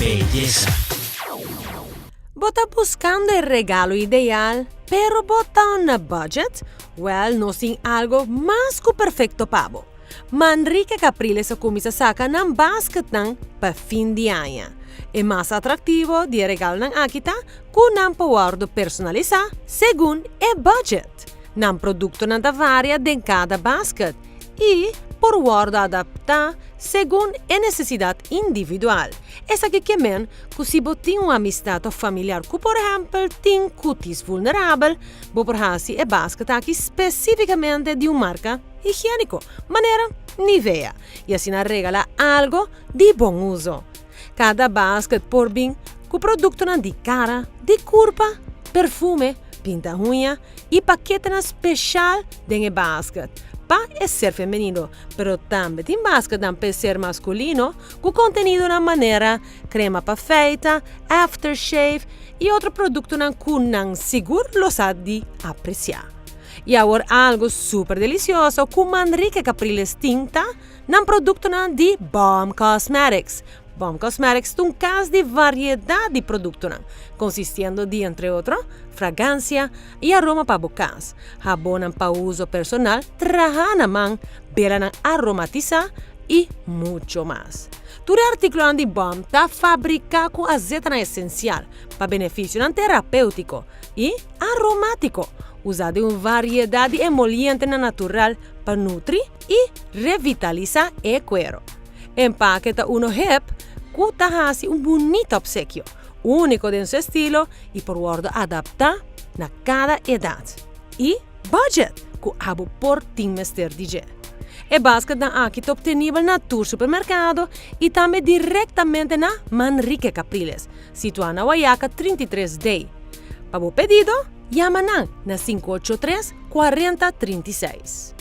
belleza. Bota buscando el regalo ideal, pero bota un budget? Well, no sin algo más que perfecto pabo. Manrique Capriles kumisa saka ng basket ng pa fin de año. E mas atractivo di regalo ng akita kung ng pawardo personaliza según e budget. Ng produkto na varia din cada basket e por guardo adapta según a necessidade individual. Essa que quemen, que se botin uma amistade familiar que, por exemplo, tem cutis vulnerável, bo por hasi e basket aqui especificamente de uma marca higiênico, maneira Nivea, e assim regala algo de bom uso. Cada basket por bem, com produto de cara, de curva, perfume, pinta unha e paquete especial de basket. Pa é ser feminino, pero também tem basket para ser masculino, com contenido na maneira crema para feita, aftershave e outro produto que não seguro lo sabe apreciar. E agora algo super delicioso com Manrique Capriles tinta, num produto de Balm Cosmetics. Balm Cosmetics tem um caso de variedade de produtos, consistindo de, entre outros, fragrância e aroma para bocas, jabón para uso personal, traja na mão, bela aromatizar e muito mais. Todo artículo de Balm está fabricado com azeite essencial para benefício terapêutico e aromático, usado em variedade emoliente natural para nutrir e revitalizar o cuero. Empaqueta uno hip que te bonito obsequio, único de seu estilo e por guardo adaptar na cada idade. E budget, que abo por timester DJ. E basket da aqui está obtenível na Tour Supermercado e também diretamente na Manrique Capriles, situada na Guayaca 33D. Para o pedido, llama na 583 4036.